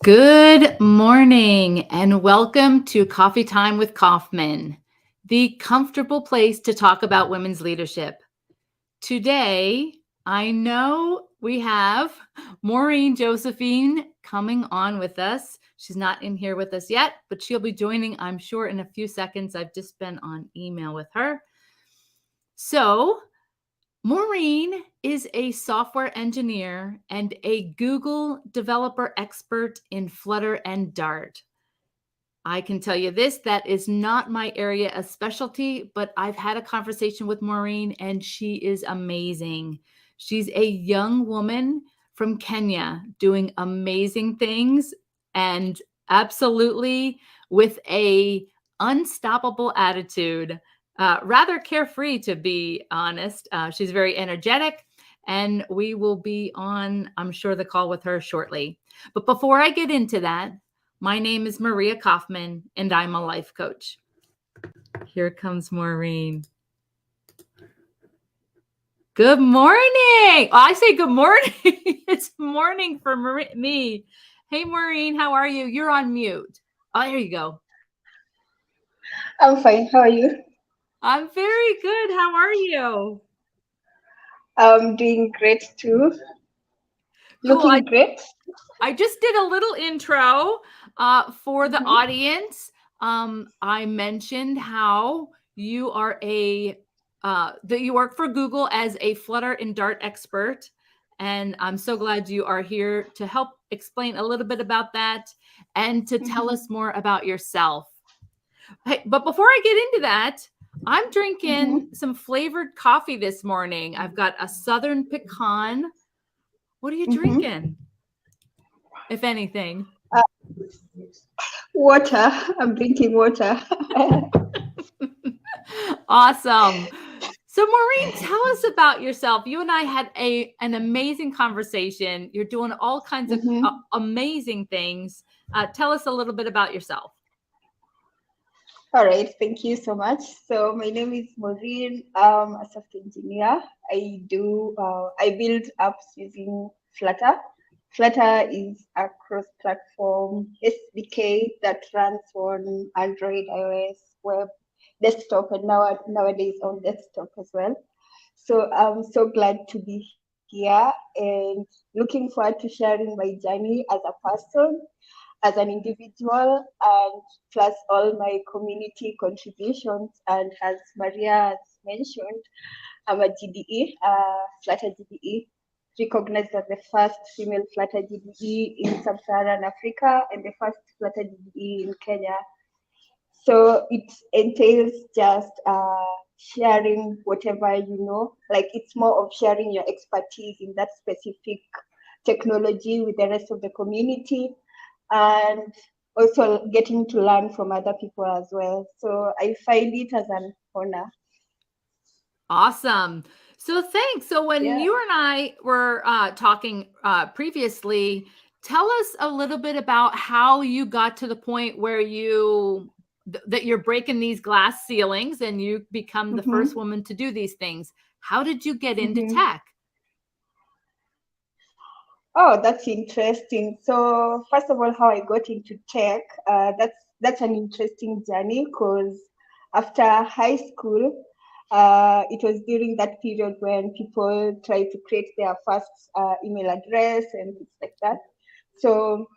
Good morning and welcome to Coffee Time with Kauffman, the comfortable place to talk about women's leadership. Today, I know we have Maureen Josephine coming on with us. She's not in here with us yet, but she'll be joining, I'm sure, in a few seconds. I've just been on email with her. So, Maureen is a software engineer and a Google developer expert in Flutter and Dart. I can tell you this, that is not my area of specialty, but I've had a conversation with Maureen and she is amazing. She's a young woman from Kenya doing amazing things and absolutely with a unstoppable attitude. Rather carefree, to be honest. She's very energetic, and we will be on, I'm sure, the call with her shortly. But before I get into that, my name is Maria Kauffman, and I'm a life coach. Here comes Maureen. Good morning. I say good morning. It's morning for me. Hey, Maureen, how are you? You're on mute. Oh, there you go. I'm fine. How are you? I'm very good. How are you? I'm doing great too. Cool. Looking great. I just did a little intro for the audience. I mentioned how you are that you work for Google as a Flutter and Dart expert. And I'm so glad you are here to help explain a little bit about that and to tell us more about yourself. Hey, but before I get into that, I'm drinking some flavored coffee this morning. I've got a Southern Pecan. What are you drinking, if anything? Water. I'm drinking water. Awesome. So, Maureen, tell us about yourself. You and I had an amazing conversation. You're doing all kinds of amazing things. Tell us a little bit about yourself. All right. Thank you so much. So my name is Maureen. I'm a software engineer. I build apps using Flutter. Flutter is a cross-platform SDK that runs on Android, iOS, web, desktop, and nowadays on desktop as well. So I'm so glad to be here and looking forward to sharing my journey as a person, as an individual, and plus all my community contributions. And as Maria has mentioned, I'm a GDE, Flutter GDE, recognized as the first female Flutter GDE in Sub-Saharan Africa and the first Flutter GDE in Kenya. So it entails just sharing whatever you know. Like it's more of sharing your expertise in that specific technology with the rest of the community, and also getting to learn from other people as well. So I find it as an honor. Awesome. So, thanks. So, when you and I were talking previously, tell us a little bit about how you got to the point where that you're breaking these glass ceilings and you become the first woman to do these things. How did you get into tech? Oh, that's interesting. So first of all, how I got into tech, that's an interesting journey because after high school, it was during that period when people try to create their first email address and things like that. So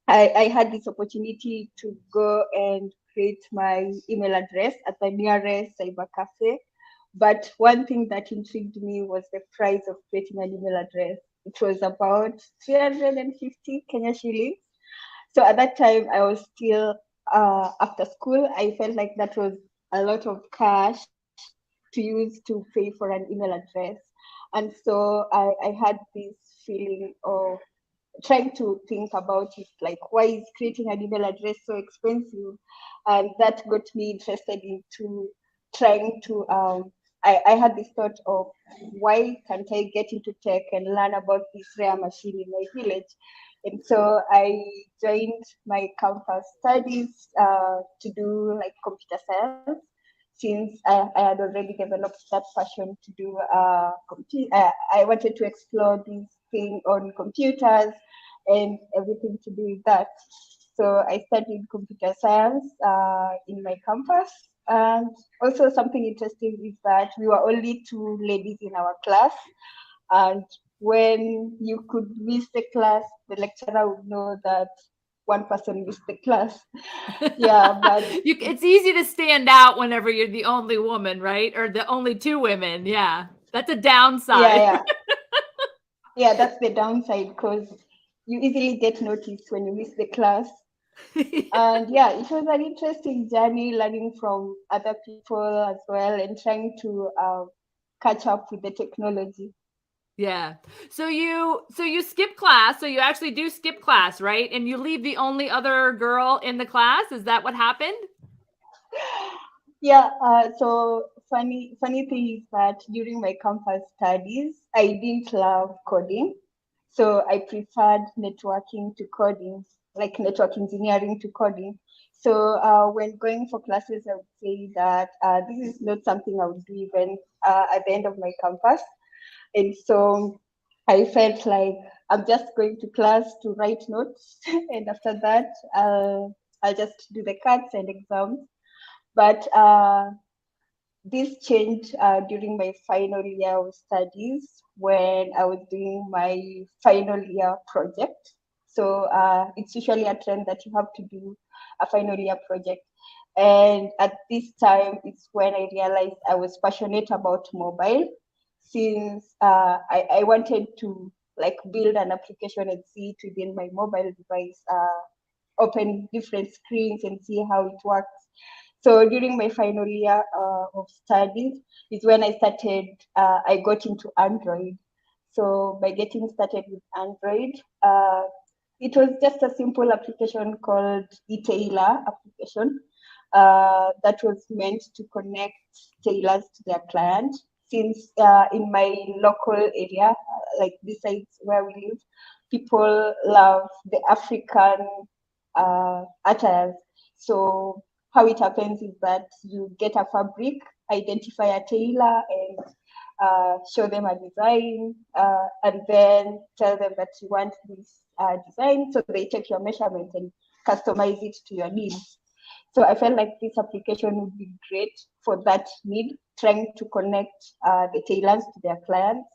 I had this opportunity to go and create my email address at the nearest cyber cafe. But one thing that intrigued me was the price of creating an email address. It was about 350 Kenya shillings. So at that time, I was still after school. I felt like that was a lot of cash to use to pay for an email address. And so I had this feeling of trying to think about it, like why is creating an email address so expensive? And that got me interested into trying to I had this thought of why can't I get into tech and learn about this rare machine in my village. And so I joined my campus studies to do like computer science, since I had already developed that passion to do I wanted to explore this thing on computers and everything to do with that. So I studied computer science in my campus. And also something interesting is that we were only 2 ladies in our class. And when you could miss the class, the lecturer would know that one person missed the class. Yeah, but it's easy to stand out whenever you're the only woman, right? Or the only 2 women. Yeah, that's a downside. yeah. Yeah, that's the downside, because you easily get noticed when you miss the class. And yeah, it was an interesting journey, learning from other people as well, and trying to catch up with the technology. Yeah. So you skip class. So you actually do skip class, right? And you leave the only other girl in the class. Is that what happened? Yeah, so funny thing is that during my campus studies, I didn't love coding. So I preferred networking to coding, like network engineering to coding. So when going for classes, I would say that this is not something I would do even at the end of my campus. And so I felt like I'm just going to class to write notes. And after that, I'll just do the cards and exams. But this changed during my final year of studies when I was doing my final year project. So it's usually a trend that you have to do a final year project. And at this time, it's when I realized I was passionate about mobile, since I wanted to like build an application and see it within my mobile device, open different screens and see how it works. So during my final year of studies is when I got into Android. So by getting started with Android, it was just a simple application called e-tailor application that was meant to connect tailors to their client. Since in my local area, like besides where we live, people love the African attires. So how it happens is that you get a fabric, identify a tailor, and show them a design, and then tell them that you want this design. So they take your measurement and customize it to your needs. So I felt like this application would be great for that need, trying to connect the tailors to their clients.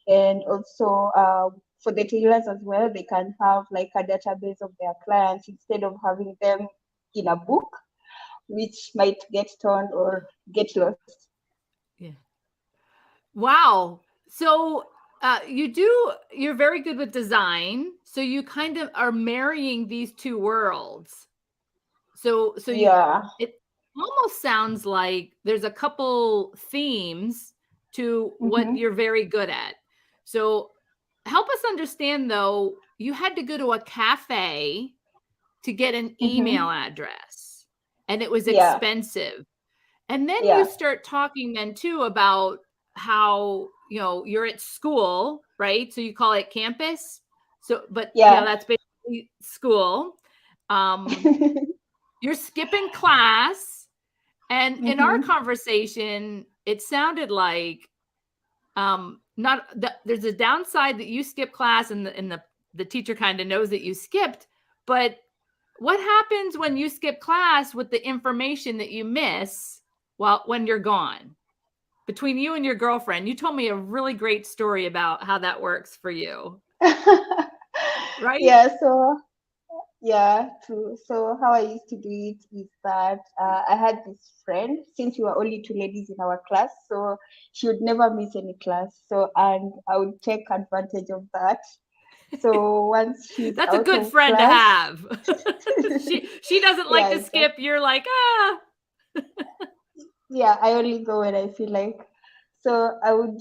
And also for the tailors as well, they can have like a database of their clients instead of having them in a book, which might get torn or get lost. Yeah. Wow. So you're very good with design. So you kind of are marrying these 2 worlds. So Yeah. it almost sounds like there's a couple themes to what Mm-hmm. you're very good at. So help us understand though, you had to go to a cafe to get an email Mm-hmm. address, and it was Yeah. expensive. And then you Yeah. start talking then too about how, you're at school, right? So you call it campus. So, but Yeah. that's basically school. You're skipping class. And in our Mm-hmm. conversation, it sounded like there's a downside that you skip class and the teacher kind of knows that you skipped, but what happens when you skip class with the information that you miss when you're gone? Between you and your girlfriend, you told me a really great story about how that works for you, right? Yeah. So yeah, true. So how I used to do it is that I had this friend, since we were only 2 ladies in our class, so she would never miss any class. So, and I would take advantage of that. So once she's That's a out good of friend to class, have. she doesn't like yeah, to skip. exactly. You're like, ah. Yeah, I only go when I feel like. So I would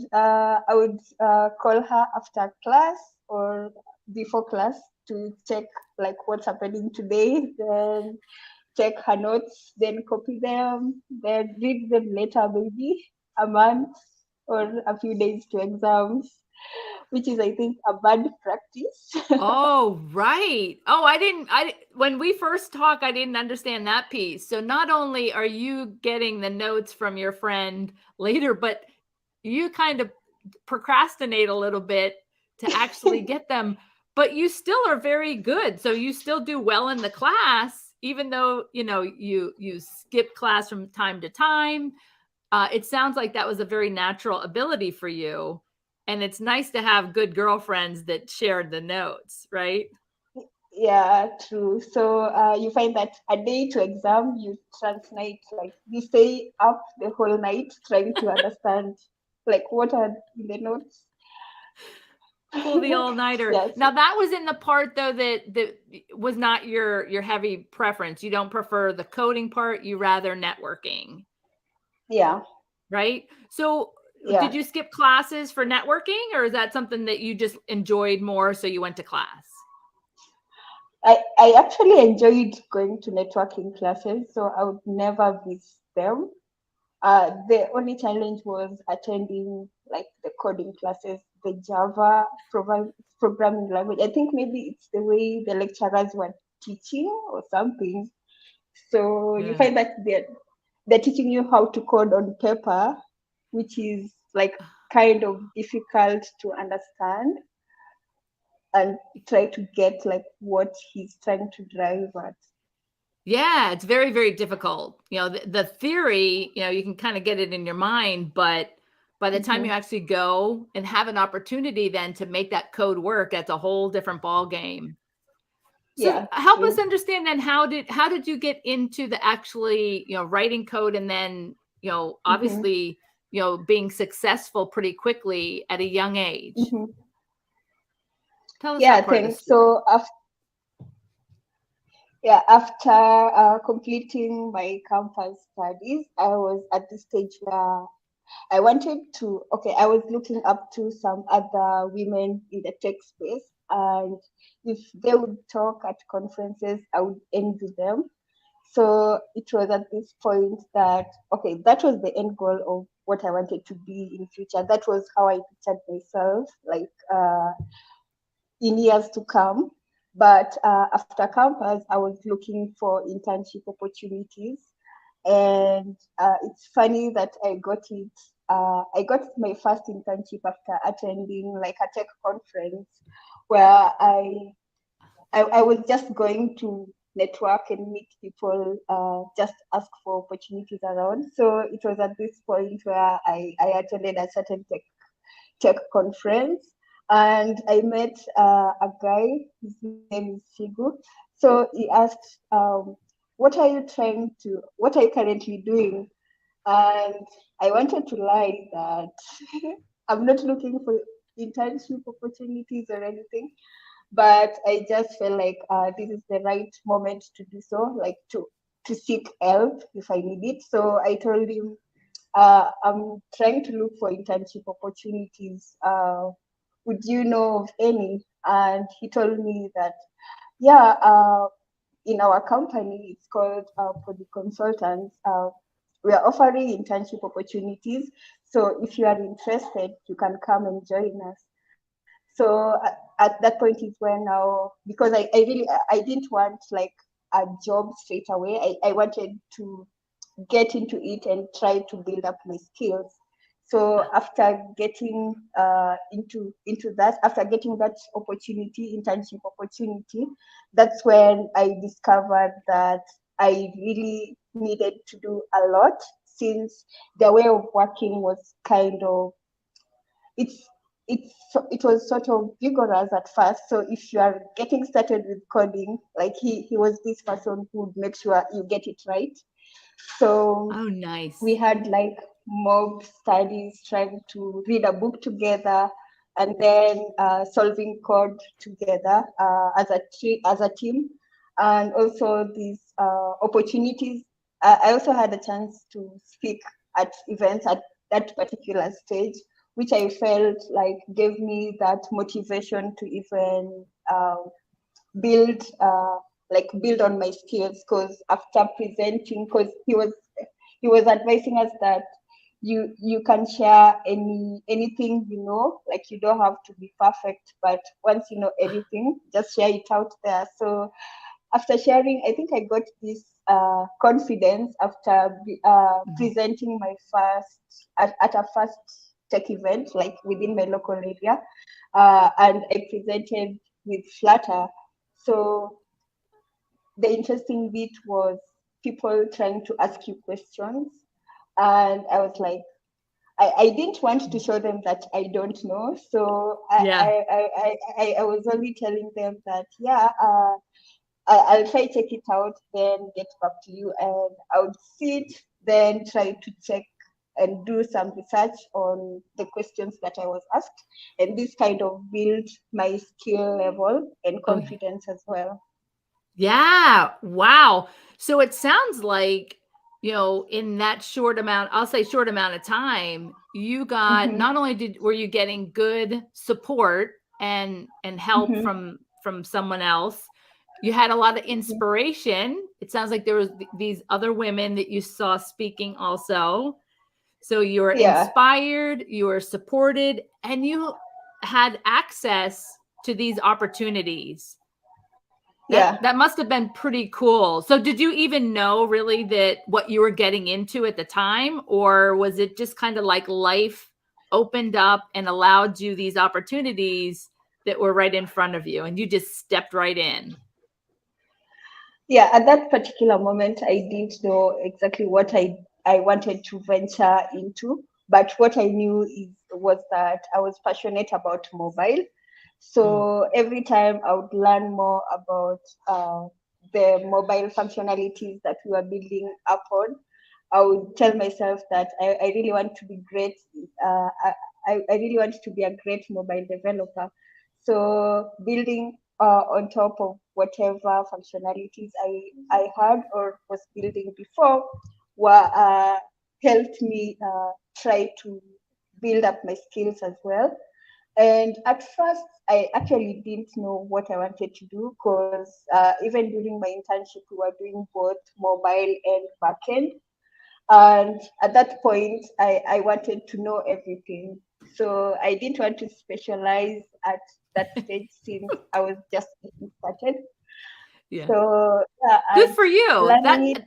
call her after class or before class to check like what's happening today, then check her notes, then copy them, then read them later, maybe a month or a few days to exams, which is, I think, a bad practice. Oh, right. Oh, when we first talked, I didn't understand that piece. So not only are you getting the notes from your friend later, but you kind of procrastinate a little bit to actually get them but you still are very good. So you still do well in the class, even though, you skip class from time to time. It sounds like that was a very natural ability for you. And it's nice to have good girlfriends that shared the notes, right? Yeah, true. So you find that a day to exam, you translate, like you stay up the whole night trying to understand like what are in the notes. Pull the all-nighter. Yes. Now that was in the part though that was not your heavy preference. You don't prefer the coding part, you rather networking. Yeah. Right? So Yeah. did you skip classes for networking, or is that something that you just enjoyed more so you went to class? I actually enjoyed going to networking classes, so I would never miss them. The only challenge was attending like the coding classes, the Java programming language. I think maybe it's the way the lecturers were teaching or something. So you Yeah. find that they're teaching you how to code on paper, which is like kind of difficult to understand and try to get like what he's trying to drive at. Yeah, it's very, very difficult. The theory, you can kind of get it in your mind, but by the time you actually go and have an opportunity then to make that code work, that's a whole different ball game. So Yeah, help true. us understand then how did you get into the actually, writing code, and then, obviously, being successful pretty quickly at a young age. Tell us Yeah, that part of the thanks. story. So after completing my campus studies, I was at the stage where I wanted to, I was looking up to some other women in the tech space, and if they would talk at conferences, I would envy them. So it was at this point that, that was the end goal of what I wanted to be in future. That was how I pictured myself, like in years to come. But after campus, I was looking for internship opportunities. And it's funny that I got it. I got my first internship after attending like a tech conference where I was just going to network and meet people, just ask for opportunities around. So it was at this point where I attended a certain tech conference, and I met a guy. His name is Sigu. So he asked, what are you currently doing? And I wanted to lie that I'm not looking for internship opportunities or anything, but I just felt like this is the right moment to do so, like to seek help if I need it. So I told him, I'm trying to look for internship opportunities. Would you know of any? And he told me that, yeah, in our company, it's called for the consultants. We are offering internship opportunities. So if you are interested, you can come and join us. So at that point is when now, because I didn't want like a job straight away. I wanted to get into it and try to build up my skills. So after getting into that, after getting that opportunity, internship opportunity, that's when I discovered that I really needed to do a lot, since the way of working was kind of, it's it was sort of vigorous at first. So if you are getting started with coding, like he was this person who would make sure you get it right. So Oh, nice. we had like mob studies, trying to read a book together, and then solving code together as a team, and also these opportunities. I also had a chance to speak at events at that particular stage, which I felt like gave me that motivation to even build build on my skills. Because after presenting, because he was advising us that you can share anything, like you don't have to be perfect, but once you know everything, just share it out there. So after sharing, I think I got this confidence after presenting my first at a first tech event, like within my local area, and I presented with Flutter. So the interesting bit was people trying to ask you questions. And I was like, I didn't want to show them that I don't know. So Yeah. I was only telling them that, yeah, I'll try check it out, then get back to you. And I would sit, then try to check and do some research on the questions that I was asked. And this kind of built my skill level and Oh, confidence as well. yeah. Wow. So it sounds like, in that short amount, I'll say short amount of time, you got Mm-hmm, not only were you getting good support and help mm-hmm, from someone else, you had a lot of mm-hmm. inspiration. It sounds like there was these other women that you saw speaking also. So you were Yeah, inspired, you were supported, and you had access to these opportunities. yeah. That must have been pretty cool. So did you even know really that what you were getting into at the time, or was it just kind of like life opened up and allowed you these opportunities that were right in front of you and you just stepped right in? Yeah, at that particular moment, I didn't know exactly what I wanted to venture into. But what I knew was that I was passionate about mobile. Mm. So every time I would learn more about the mobile functionalities that we were building upon, I would tell myself that I really want to be great. I really want to be a great mobile developer. So building on top of whatever functionalities I had or was building before were helped me try to build up my skills as well. And at first, I actually didn't know what I wanted to do because even during my internship, we were doing both mobile and backend. And at that point, I wanted to know everything. So I didn't want to specialize at that stage since I was just getting started. Yeah. So yeah, Good and for you. learning it.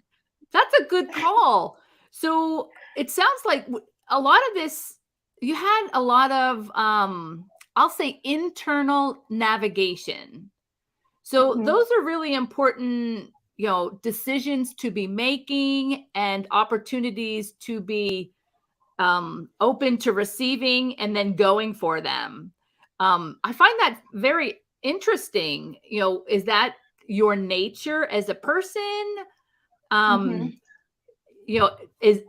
That's a good call. So it sounds like a lot of this, you had a lot of, I'll say internal navigation. So Mhm. those are really important, decisions to be making and opportunities to be open to receiving and then going for them. I find that very interesting. Is that your nature as a person? Mhm. Um, is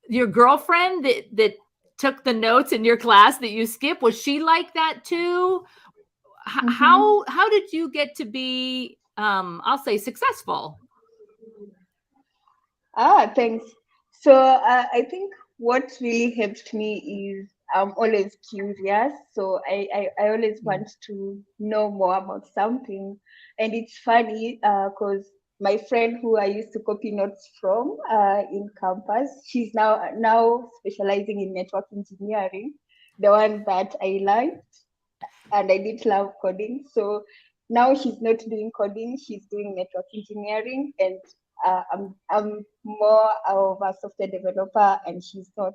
your girlfriend that took the notes in your class that you skipped, was she like that too? Mhm. How did you get to be, I'll say, successful? Thanks. So I think what really helped me is I'm always curious. So I always Mm. want to know more about something. And it's funny because my friend who I used to copy notes from in campus, she's now specializing in network engineering, the one that I learned and I did love coding. So now she's not doing coding, she's doing network engineering, and I'm more of a software developer, and she's not.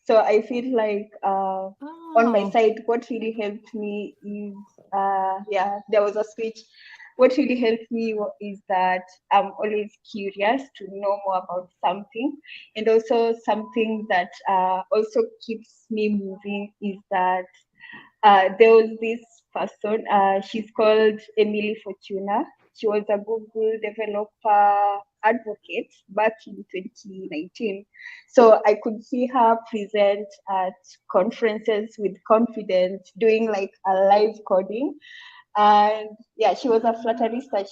So I feel like on my Oh, side, what really helped me is yeah, there was a switch. What really helped me is that I'm always curious to know more about something, and also something that also keeps me moving is that there was this person, she's called Emily Fortuna. She was a Google developer advocate back in 2019. So I could see her present at conferences with confidence, doing like a live coding. And yeah, she was a flutterista.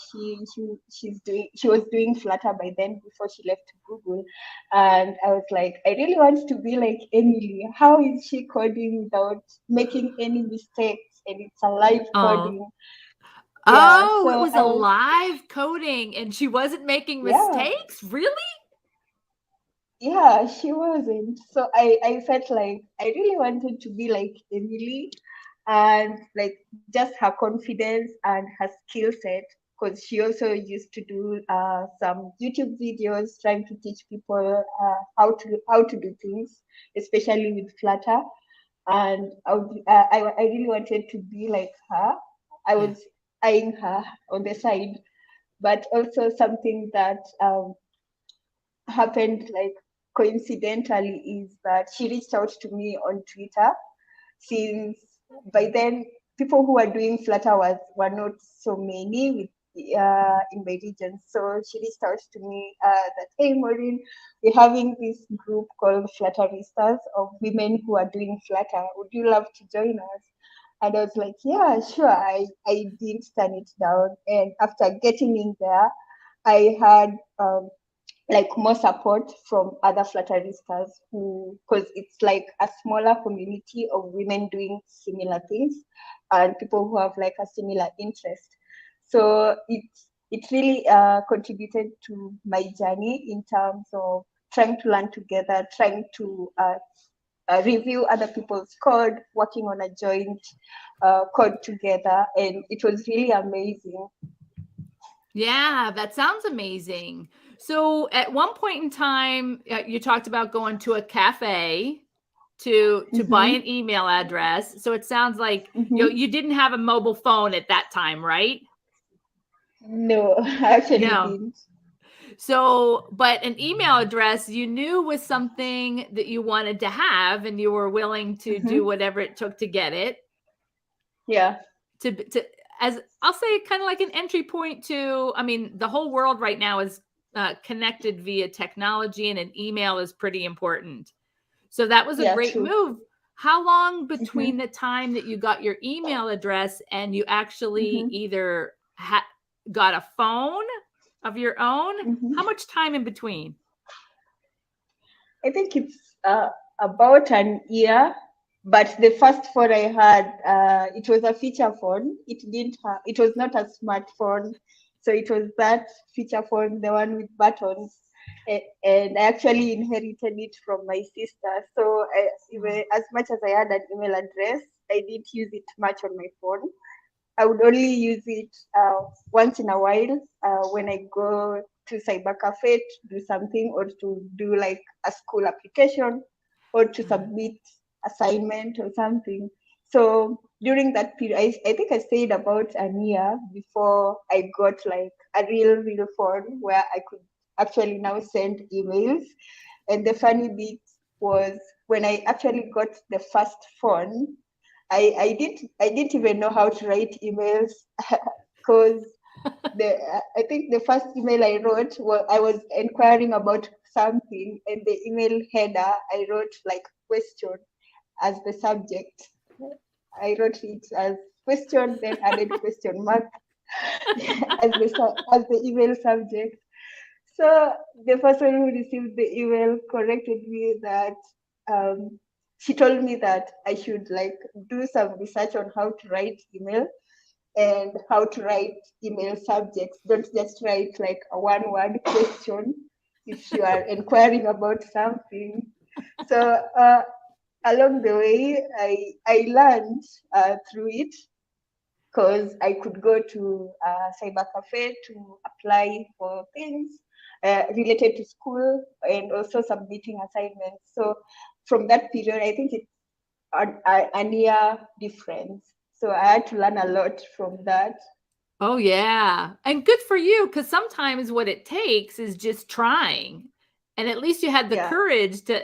She was doing Flutter by then before she left Google. And I was like, I really want to be like Emily. How is she coding without making any mistakes? And it's a live oh, coding. Yeah. oh! It So was a live coding, and she wasn't making yeah, mistakes. Really? yeah, she wasn't. So I felt like I really wanted to be like Emily and like just her confidence and her skill set because she also used to do some YouTube videos trying to teach people how to do things, especially with Flutter. And I really wanted to be like her. I Yeah. was eyeing her on the side. But also something that happened like coincidentally is that she reached out to me on Twitter, since by then people who are doing Flutter were not so many in my region. So she reached out to me that, hey Maureen, we're having this group called Flutteristas of women who are doing Flutter. Would you love to join us? And I was like, yeah, sure. I didn't turn it down. And after getting in there, I had like more support from other Flutteristas who, because it's like a smaller community of women doing similar things and people who have like a similar interest. So it really contributed to my journey in terms of trying to learn together, trying to review other people's code, working on a joint code together, and it was really amazing. Yeah, that sounds amazing. So at one point in time, you talked about going to a cafe to buy an email address. So it sounds like you didn't have a mobile phone at that time, right? No, I actually No. didn't. So, but an email address you knew was something that you wanted to have and you were willing to do whatever it took to get it. Yeah. To as I'll say, kind of like an entry point to, I mean, the whole world right now is connected via technology, and an email is pretty important. So that was a great True. move. How long between the time that you got your email address and you actually either got a phone of your own? How much time in between? I think it's about an year. But the first phone I had, it was a feature phone. It was not a smartphone. So it was that feature phone, the one with buttons. And I actually inherited it from my sister. So even as much as I had an email address, I didn't use it much on my phone. I would only use it once in a while when I go to cyber cafe to do something, or to do like a school application, or to submit assignment or something. So during that period, I think I stayed about a year before I got like a real phone where I could actually now send emails. And the funny bit was when I actually got the first phone, I didn't even know how to write emails because I think the first email I wrote I was inquiring about something, and the email header I wrote like question as the subject. I wrote it as question, then added question mark as the email subject. So the person who received the email corrected me that she told me that I should like do some research on how to write email and how to write email subjects. Don't just write like a one-word question if you are inquiring about something. So along the way, I learned through it, because I could go to a cyber cafe to apply for things related to school and also submitting assignments. So from that period, I think it's a year difference. So I had to learn a lot from that. Oh, yeah. And good for you, because sometimes what it takes is just trying. And at least you had the courage to,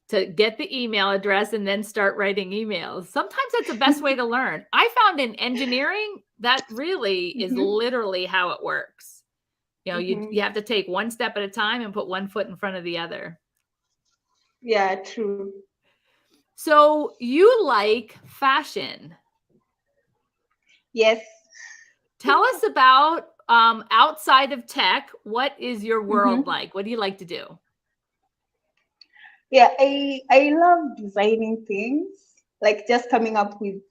to get the email address and then start writing emails. Sometimes that's the best way to learn. I found in engineering that really is literally how it works. You have to take one step at a time and put one foot in front of the other. Yeah, true. So you like fashion. Yes. Tell us about outside of tech. What is your world like? What do you like to do? Yeah, I love designing things, like just coming up with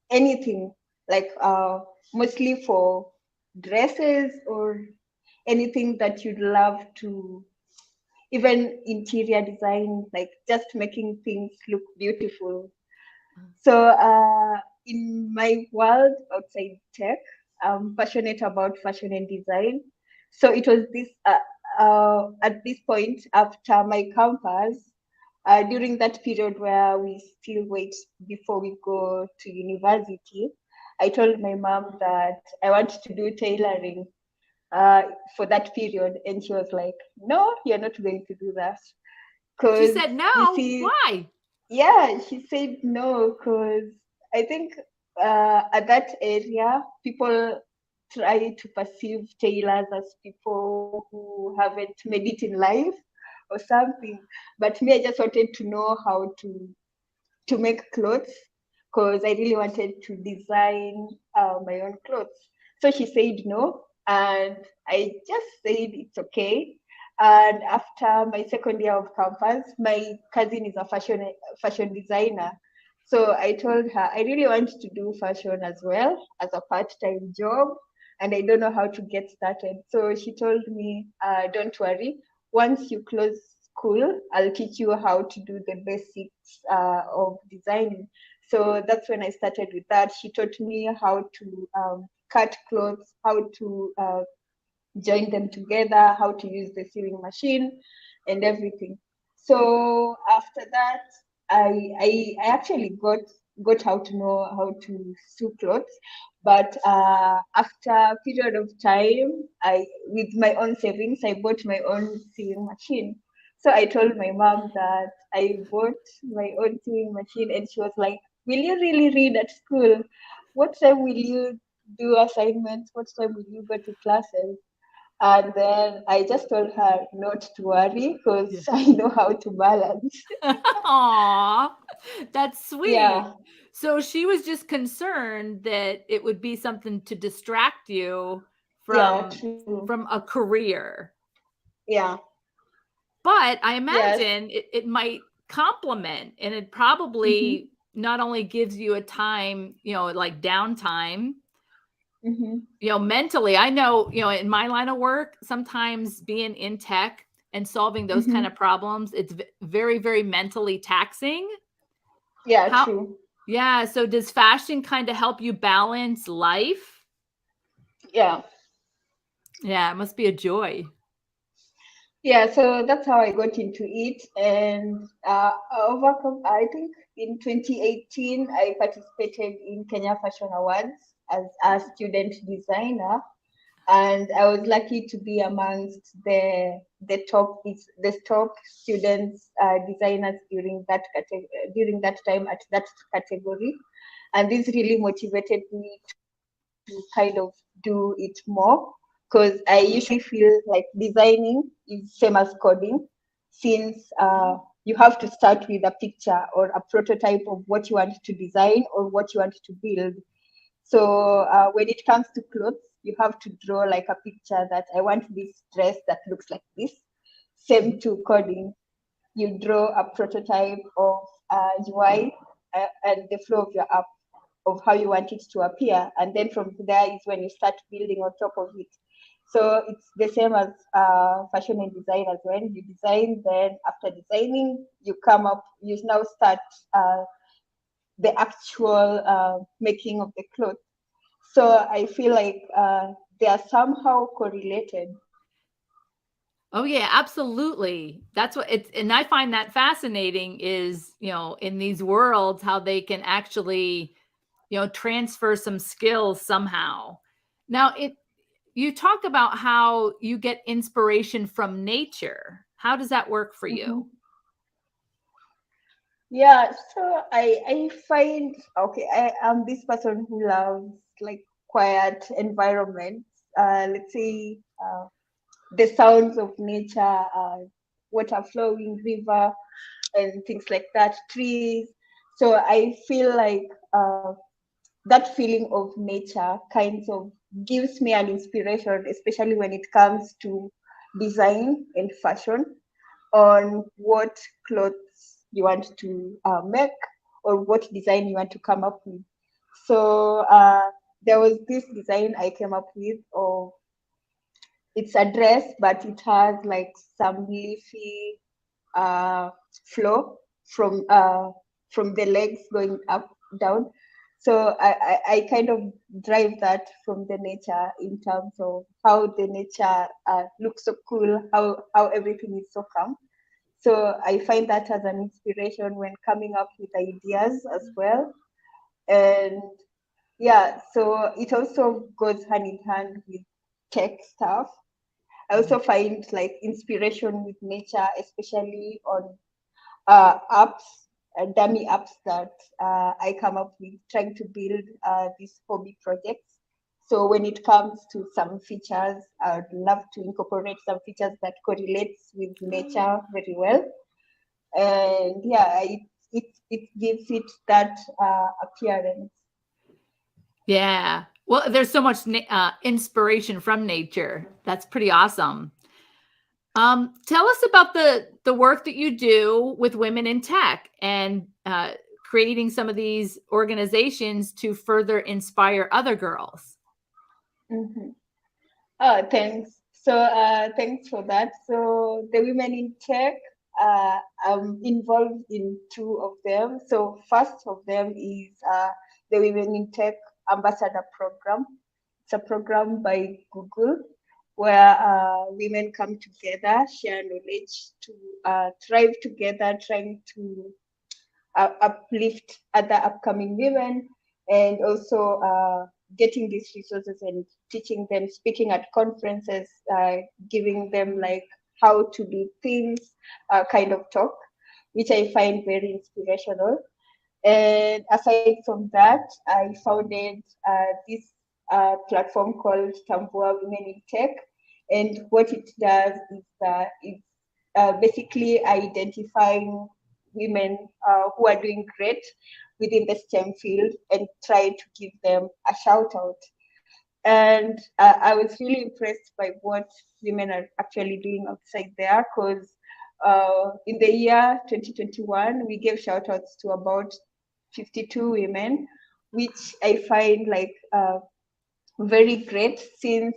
anything, like mostly for dresses or anything that you'd love to, even interior design, like just making things look beautiful. So in my world outside tech, I'm passionate about fashion and design. So it was this at this point after my campus, during that period where we still wait before we go to university, I told my mom that I want to do tailoring for that period. And she was like, no, you're not going to do that. She Because said you no. see, Why? yeah, she said no, because I think at that area, people try to perceive tailors as people who haven't made it in life or something. But me, I just wanted to know how to make clothes because I really wanted to design my own clothes. So she said no, and I just said it's okay. And after my second year of campus, my cousin is a fashion designer. So I told her I really want to do fashion as well as a part-time job, and I don't know how to get started. So she told me, don't worry, once you close school, I'll teach you how to do the basics of designing. So that's when I started with that. She taught me how to cut clothes, how to join them together, how to use the sewing machine, and everything. So after that, I actually got how to know how to sew clothes, but after a period of time, I with my own savings, I bought my own sewing machine. So I told my mom that I bought my own sewing machine, and she was like, "Will you really read at school? What time will you do assignments? What time will you go to classes?" And then I just told her not to worry because Yeah. I know how to balance. Aw, that's sweet. Yeah, So she was just concerned that it would be something to distract you yeah, from true. a career. Yeah, But I yes. imagine it might complement, and it Mm-hmm, probably not only gives you a time, like downtime, mm-hmm, mentally. I know, in my line of work, sometimes being in tech and solving those kind mm-hmm. of problems, it's very, very mentally taxing. Yeah, How true. Yeah, so does fashion kind of help you balance life? Yeah. Yeah, it must be a joy. Yeah, so that's how I got into it. And overcome, I think in 2018, I participated in Kenya Fashion Awards as a student designer. And I was lucky to be amongst the top students designers during that time at that category, and this really motivated me to kind of do it more because I usually feel like designing is same as coding, since you have to start with a picture or a prototype of what you want to design or what you want to build. So when it comes to clothes, you have to draw like a picture that I want this dress that looks like this. Same to coding. You draw a prototype of UI and the flow of your app of how you want it to appear. And then from there is when you start building on top of it. So it's the same as fashion and design as well. You design, then after designing, you now start the actual making of the clothes. So I feel like they are somehow correlated. Oh yeah, absolutely. That's what it's, and I find that fascinating is, in these worlds how they can actually, transfer some skills somehow. Now, you talk about how you get inspiration from nature. How does that work for Mm-hmm. you? Yeah, so I find okay, I am this person who loves like quiet environments. Let's say the sounds of nature, water flowing, river, and things like that, trees. So I feel like that feeling of nature kinds of gives me an inspiration, especially when it comes to design and fashion, on what clothes you want to make or what design you want to come up with. So there was this design I came up with of it's a dress, but it has like some leafy uh, flow from the legs going up down. So I kind of drive that from the nature in terms of how the nature looks so cool, how everything is so calm. So I find that as an inspiration when coming up with ideas as well. And yeah, so it also goes hand in hand with tech stuff. I also find like inspiration with nature, especially on apps, dummy apps that I come up with trying to build these hobby projects. So when it comes to some features, I would love to incorporate some features that correlates with nature very well. And yeah, it gives it that appearance. Yeah. Well, there's so much inspiration from nature. That's pretty awesome. Tell us about the work that you do with women in tech and creating some of these organizations to further inspire other girls. Mm-hmm. Thanks. So thanks for that. So the Women in Tech, I'm involved in two of them. So first of them is the Women in Tech Ambassador Program. It's a program by Google where women come together, share knowledge to thrive together, trying to uplift other upcoming women, and also getting these resources and teaching them, speaking at conferences, giving them like how to do things, kind of talk, which I find very inspirational. And aside from that, I founded this platform called Tambua Women in Tech. And what it does is it's basically identifying women who are doing great within the STEM field and try to give them a shout out. And I was really impressed by what women are actually doing outside there, because in the year 2021, we gave shout outs to about 52 women, which I find like very great, since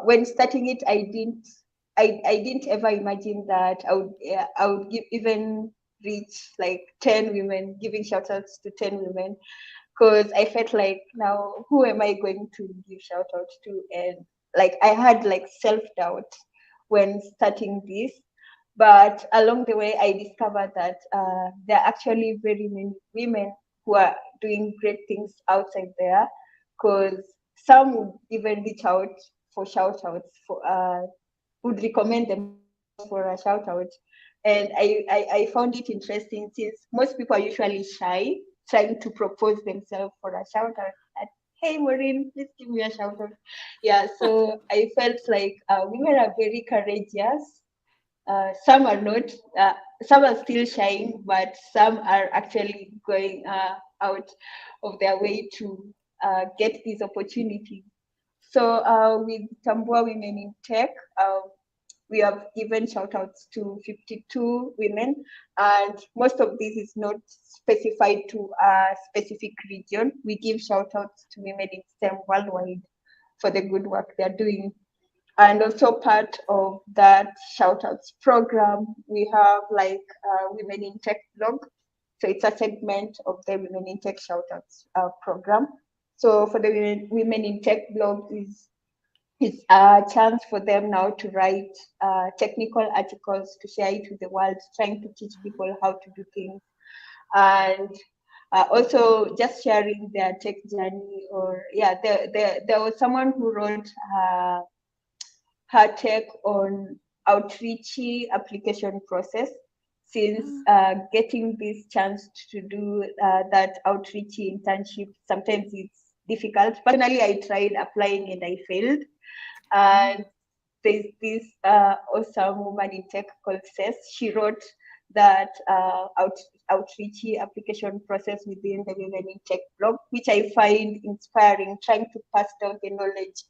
when starting it, I didn't ever imagine that I would even reach like 10 women, giving shout outs to 10 women, because I felt like, now who am I going to give shout out to? And like I had like self-doubt when starting this. But along the way, I discovered that there are actually very many women who are doing great things outside there, because some would even reach out for shout outs, would recommend themselves for a shout out. And I found it interesting, since most people are usually shy trying to propose themselves for a shout out. Hey Maureen, please give me a shout out. Yeah, so I felt like women are very courageous. Some are not, some are still shying, but some are actually going out of their way to get these opportunities. So with Tambua Women in Tech, we have given shout outs to 52 women, and most of this is not specified to a specific region. We give shout outs to women in STEM worldwide for the good work they're doing. And also part of that shout outs program, we have like Women in Tech blog. So it's a segment of the Women in Tech shout outs program. So for the Women in Tech blog is it's a chance for them now to write technical articles to share it with the world, trying to teach people how to do things. And also just sharing their tech journey. Or yeah, there was someone who wrote her take on outreachy application process, since getting this chance to do that outreachy internship, sometimes it's difficult. Personally, I tried applying and I failed. And there's this awesome woman in tech called Cess. She wrote that outreachy application process within the Women in Tech blog, which I find inspiring, trying to pass down the knowledge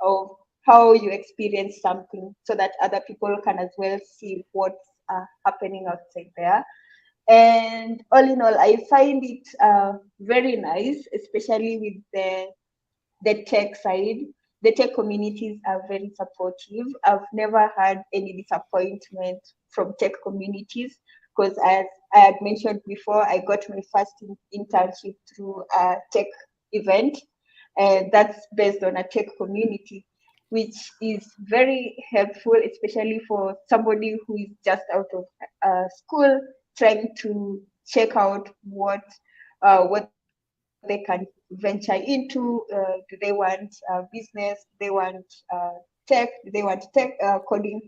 of how you experience something so that other people can as well see what's happening outside there. And all in all, I find it very nice, especially with the tech side. The tech communities are very supportive. I've never had any disappointment from tech communities, because as I had mentioned before, I got my first internship through a tech event, and that's based on a tech community, which is very helpful, especially for somebody who is just out of school, trying to check out what they can venture into. Do they want business? Do they want tech? Do they want tech coding?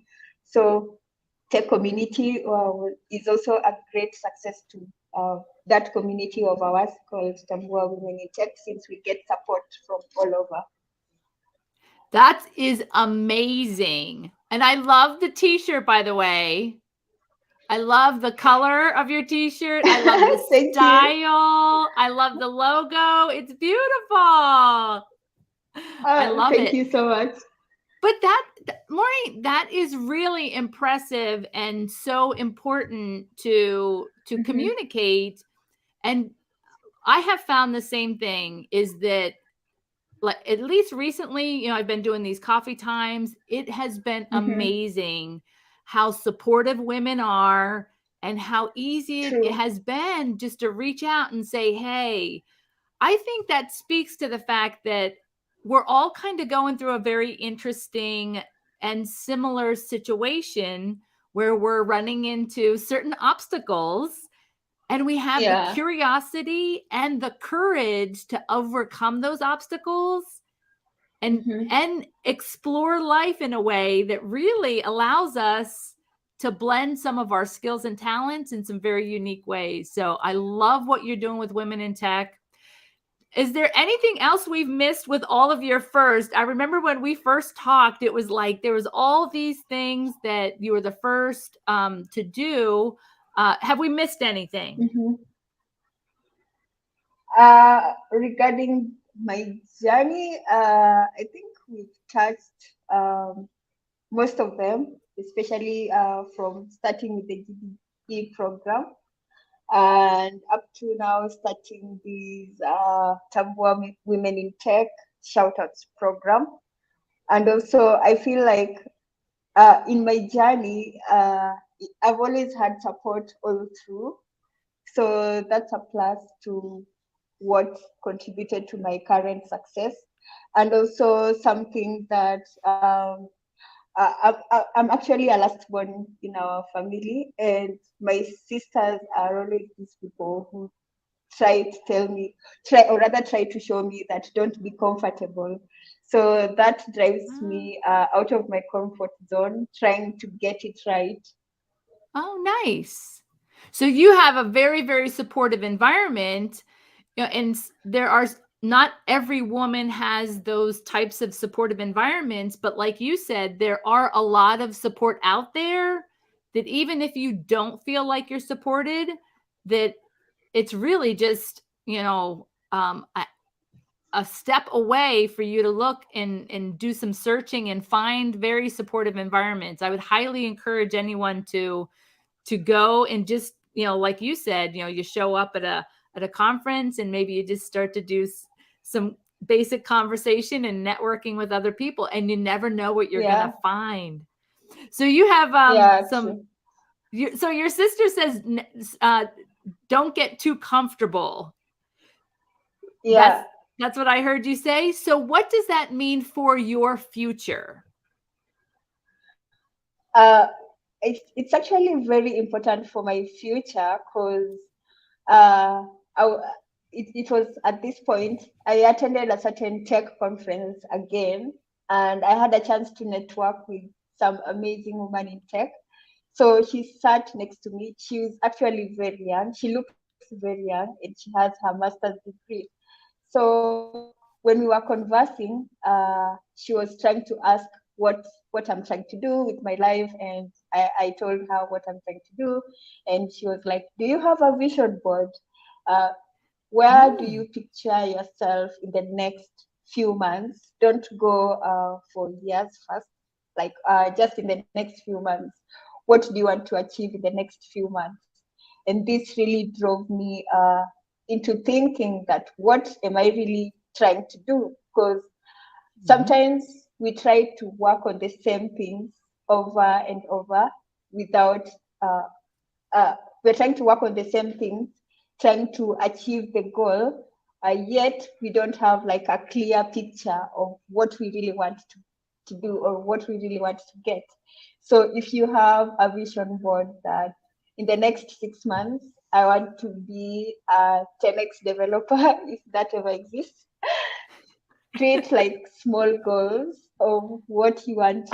So tech community is also a great success to that community of ours called Tambua Women in Tech, since we get support from all over. That is amazing. And I love the t-shirt, by the way. I love the color of your t-shirt. I love the Thank style. you. I love the logo. It's beautiful. I love thank it. you so much. But Maureen, that is really impressive and so important to communicate. And I have found the same thing, is that, like, at least recently, I've been doing these coffee times. It has been amazing how supportive women are and how easy it has been just to reach out and say, hey. I think that speaks to the fact that we're all kind of going through a very interesting and similar situation where we're running into certain obstacles, and we have the curiosity and the courage to overcome those obstacles and explore life in a way that really allows us to blend some of our skills and talents in some very unique ways. So I love what you're doing with Women in Tech. Is there anything else we've missed with all of your first? I remember when we first talked, it was like there was all these things that you were the first to do. Have we missed anything? Regarding my journey, I think we've touched most of them, especially from starting with the GDE program and up to now starting these Tambua Women in Tech Shoutouts program. And also, I feel like in my journey, I've always had support all through. So that's a plus to what contributed to my current success. And also something that I'm actually a last born in our family, and my sisters are always these people who try to show me that don't be comfortable. So that drives me out of my comfort zone, trying to get it right. Oh, nice. So you have a very, very supportive environment, and there are not every woman has those types of supportive environments, but like you said, there are a lot of support out there that even if you don't feel like you're supported, that it's really just, a step away for you to look and do some searching and find very supportive environments. I would highly encourage anyone to go and just, like you said, you show up at a conference and maybe you just start to do some basic conversation and networking with other people, and you never know what you're going to find. So you have so your sister says, don't get too comfortable. Yeah. That's what I heard you say. So what does that mean for your future? It's actually very important for my future, because it was at this point I attended a certain tech conference again, and I had a chance to network with some amazing women in tech. So she sat next to me. She was actually very young. She looks very young, and she has her master's degree. So when we were conversing, she was trying to ask what I'm trying to do with my life, and I told her what I'm trying to do, and she was like, "Do you have a vision board? Where do you picture yourself in the next few months? Don't go for years first, like just in the next few months. What do you want to achieve in the next few months?" And this really drove me into thinking that what am I really trying to do? Because sometimes we try to work on the same things over and over without, we're trying to work on the same things, trying to achieve the goal, yet we don't have like a clear picture of what we really want to do or what we really want to get. So if you have a vision board that in the next 6 months, I want to be a 10x developer, if that ever exists. Create like small goals of what you want,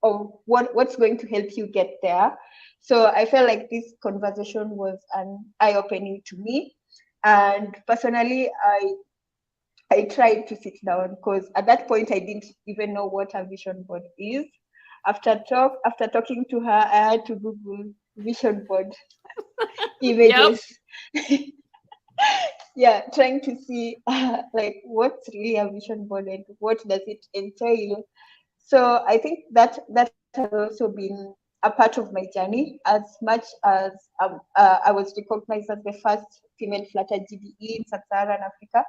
of what's going to help you get there. So I felt like this conversation was an eye-opening to me. And personally, I tried to sit down because at that point I didn't even know what a vision board is. After talking to her, I had to Google vision board Yep. images. Yeah, trying to see like what's really a vision board and what does it entail. So I think that has also been a part of my journey. As much as I was recognized as the first female Flutter GDE in Sub-Saharan Africa,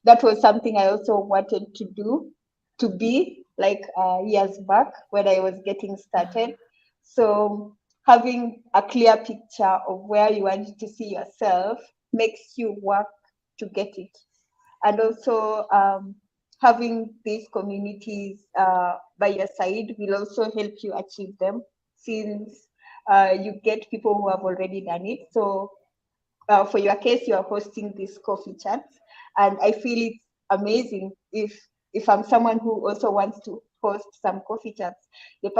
that was something I also wanted to do, to be like years back when I was getting started. So having a clear picture of where you want to see yourself makes you work to get it. And also having these communities by your side will also help you achieve them, since you get people who have already done it. So for your case, you are hosting these coffee chats, and I feel it's amazing if I'm someone who also wants to host some coffee chats. The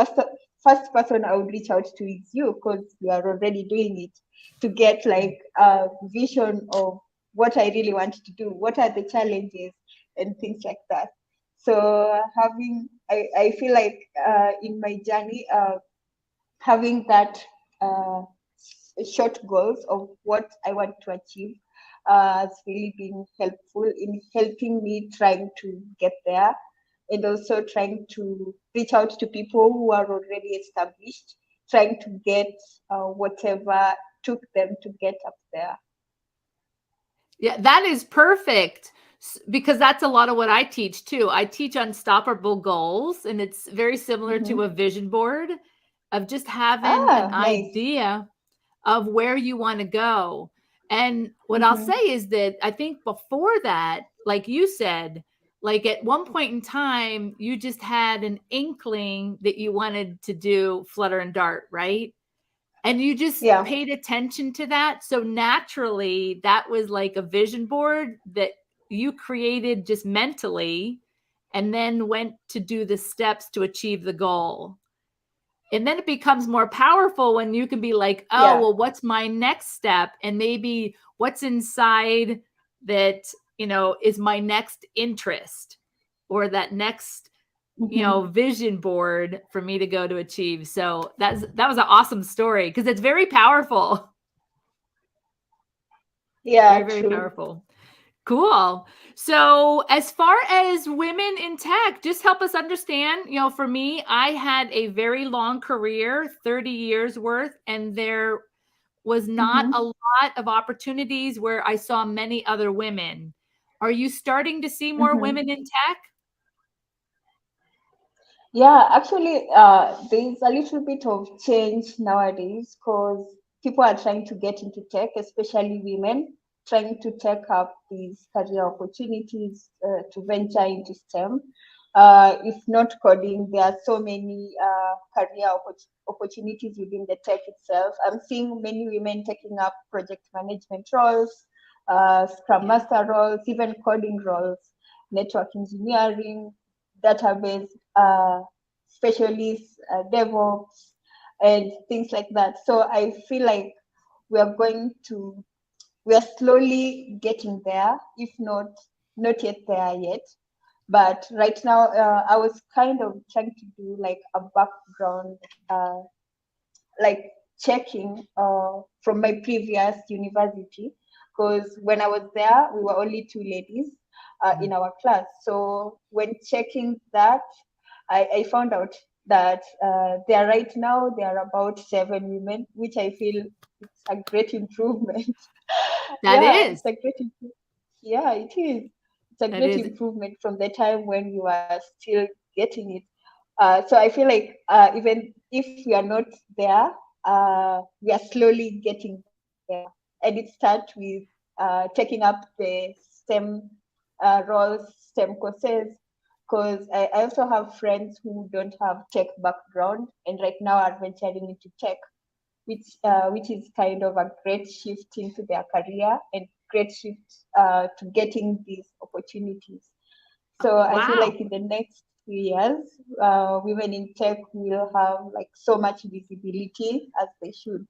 first person I would reach out to is you, because you are already doing it, to get like a vision of what I really want to do, what are the challenges and things like that. So I feel like in my journey, having that uh, short goals of what I want to achieve has really been helpful in helping me trying to get there, and also trying to reach out to people who are already established, trying to get whatever took them to get up there. Yeah, that is perfect because that's a lot of what I teach too. I teach unstoppable goals, and it's very similar to a Mm-hmm. vision board of just having an Ah, nice. idea of where you want to go. And what I'll say Mm-hmm. is that I think before that, like you said, like at one point in time, you just had an inkling that you wanted to do Flutter and Dart, right? And you just Yeah. paid attention to that. So naturally, that was like a vision board that you created just mentally and then went to do the steps to achieve the goal. And then it becomes more powerful when you can be like, oh, Yeah. well, what's my next step? And maybe what's inside that, is my next interest or that next, Mm-hmm. vision board for me to go to achieve. So that was an awesome story because it's very powerful. Very, Yeah, very true. powerful. Cool. So, as far as women in tech, just help us understand. For me, I had a very long career, 30 years worth, and there was not a Mm-hmm. lot of opportunities where I saw many other women. Are you starting to see more Mm-hmm. women in tech? Yeah, actually, there's a little bit of change nowadays because people are trying to get into tech, especially women, trying to take up these career opportunities to venture into STEM. If not coding, there are so many career opportunities within the tech itself. I'm seeing many women taking up project management roles, Scrum Yeah. Master roles, even coding roles, network engineering, database specialists, DevOps, and things like that. So I feel like we are going to, we are slowly getting there, if not yet there yet. But right now, I was kind of trying to do like a background, uh, like checking from my previous university, because when I was there, we were only two ladies in our class. So when checking that, I found out that there are about 7 women, which I feel it's a great improvement. That Yeah, is. it's a great improvement. Yeah, it is. It's a That great is. improvement from the time when you are still getting it. So I feel like even if we are not there, we are slowly getting there. And it starts with taking up the STEM roles, STEM courses, because I also have friends who don't have tech background and right now are venturing into tech. which is kind of a great shift into their career and great shift to getting these opportunities. So I feel Wow. like in the next few years, women in tech will have like so much visibility as they should.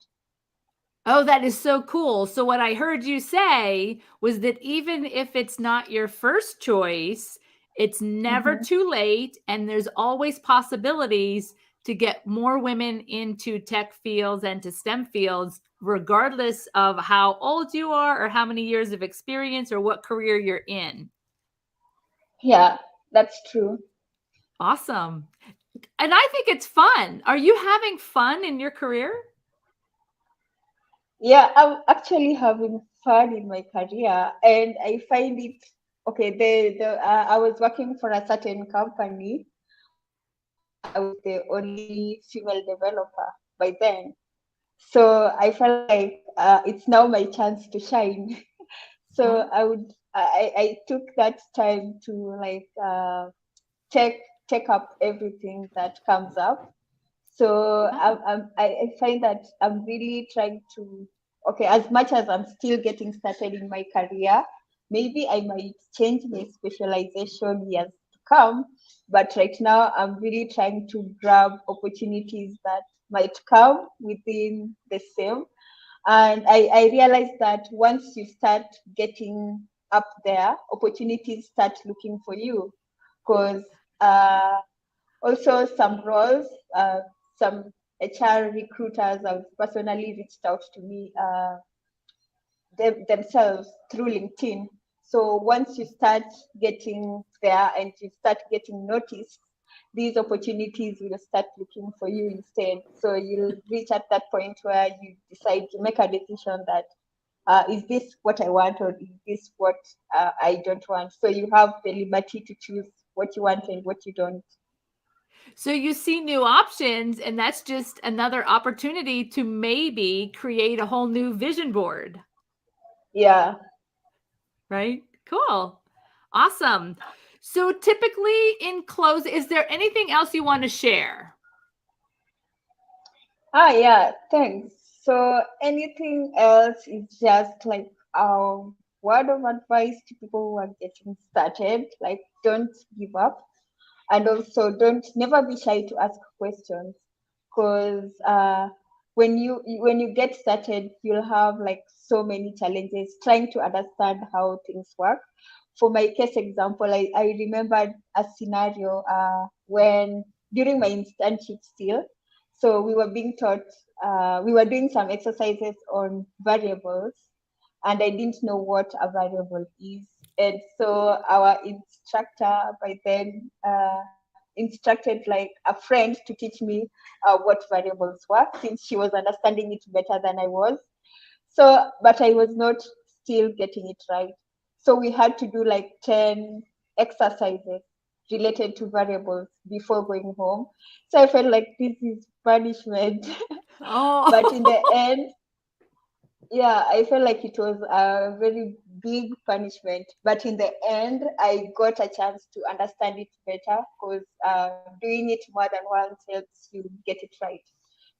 Oh, that is so cool. So, what I heard you say was that even if it's not your first choice, it's never Mm-hmm. too late, and there's always possibilities to get more women into tech fields and to STEM fields, regardless of how old you are or how many years of experience or what career you're in. Yeah, that's true. Awesome. And I think it's fun. Are you having fun in your career? Yeah, I'm actually having fun in my career, and I find it okay. I was working for a certain company where I was the only female developer by then. So I felt like it's now my chance to shine. So Oh, I took that time to like take take up everything that comes up. So oh. I find that I'm really trying to, okay, as much as I'm still getting started in my career, maybe I might change my specialization years to come. But right now, I'm really trying to grab opportunities that might come within the same. And I realized that once you start getting up there, opportunities start looking for you. Because uh, also some roles, some HR recruiters have personally reached out to me themselves through LinkedIn. So once you start getting there and you start getting noticed, these opportunities will start looking for you instead. So you'll reach at that point where you decide to make a decision that is this what I want or is this what I don't want? So you have the liberty to choose what you want and what you don't. So you see new options, and that's just another opportunity to maybe create a whole new vision board, Yeah. right? Cool. Awesome. So typically in close, is there anything else you want to share? Ah, yeah, thanks. So anything else is just like a word of advice to people who are getting started. Like, don't give up, and also don't never be shy to ask questions, because when you get started, you'll have like so many challenges trying to understand how things work. For my case example, I remembered a scenario when during my internship still, so we were being taught, we were doing some exercises on variables, and I didn't know what a variable is. And so our instructor by then instructed like a friend to teach me what variables were, since she was understanding it better than I was. So, but I was not still getting it right. So we had to do like 10 exercises related to variables before going home. So I felt like this is punishment. But in the Oh, end, yeah, I felt like it was a very big punishment. But in the end, I got a chance to understand it better, because doing it more than once helps you get it right.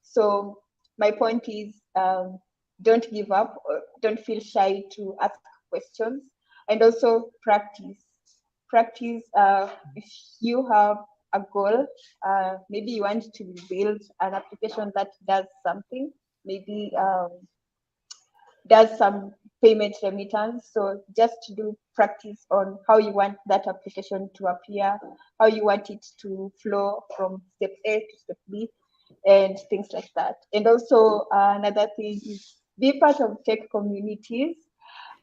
So my point is, don't give up, or don't feel shy to ask questions, and also practice. Practice. If you have a goal, maybe you want to build an application that does something, maybe does some payment remittance. So just to do practice on how you want that application to appear, how you want it to flow from step A to step B, and things like that. And also another thing is be part of tech communities,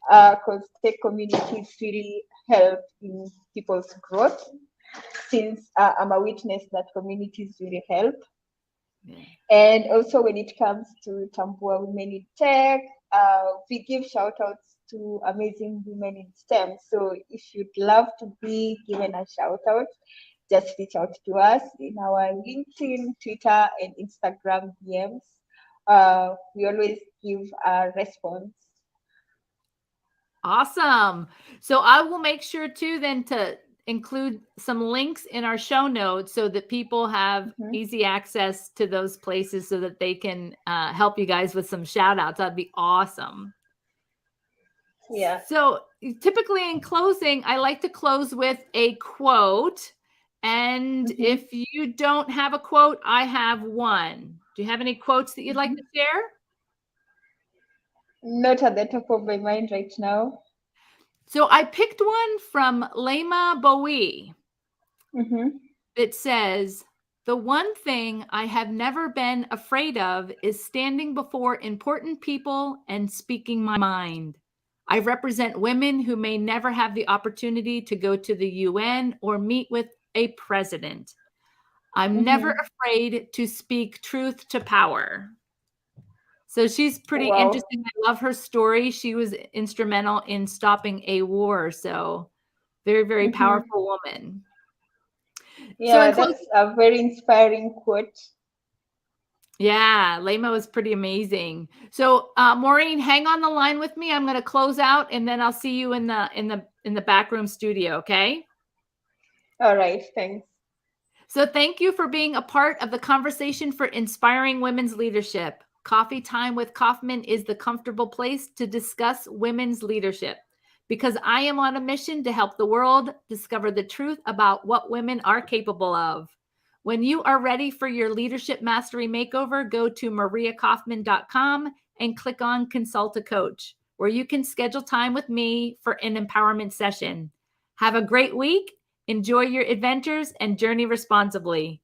because tech communities really help in people's growth. Since I'm a witness that communities really help. yeah. And also when it comes to Tambua Women in Tech, we give shout outs to amazing women in STEM. So if you'd love to be given a shout out, just reach out to us in our LinkedIn, Twitter, and Instagram DMs. We always give a response. Awesome. So I will make sure too then to include some links in our show notes so that people have easy access to those places so that they can help you guys with some shout outs. That'd be awesome. Yeah. So typically in closing, I like to close with a quote. And if you don't have a quote, I have one. Do you have any quotes that you'd like to share? Not at the top of my mind right now. So I picked one from Lema Bowie. It says, "The one thing I have never been afraid of is standing before important people and speaking my mind. I represent women who may never have the opportunity to go to the UN or meet with a president. I'm never afraid to speak truth to power." So she's pretty interesting. I love her story. She was instrumental in stopping a war. So very, very powerful woman. Yeah, that's a very inspiring quote. Yeah, Lema was pretty amazing. So Maureen, hang on the line with me. I'm going to close out, and then I'll see you in the back room studio. Okay. All right. Thanks. So thank you for being a part of the conversation for inspiring women's leadership. Coffee Time with Kauffman is the comfortable place to discuss women's leadership, because I am on a mission to help the world discover the truth about what women are capable of. When you are ready for your leadership mastery makeover, go to mariakaufman.com and click on Consult a Coach, where you can schedule time with me for an empowerment session. Have a great week. Enjoy your adventures and journey responsibly.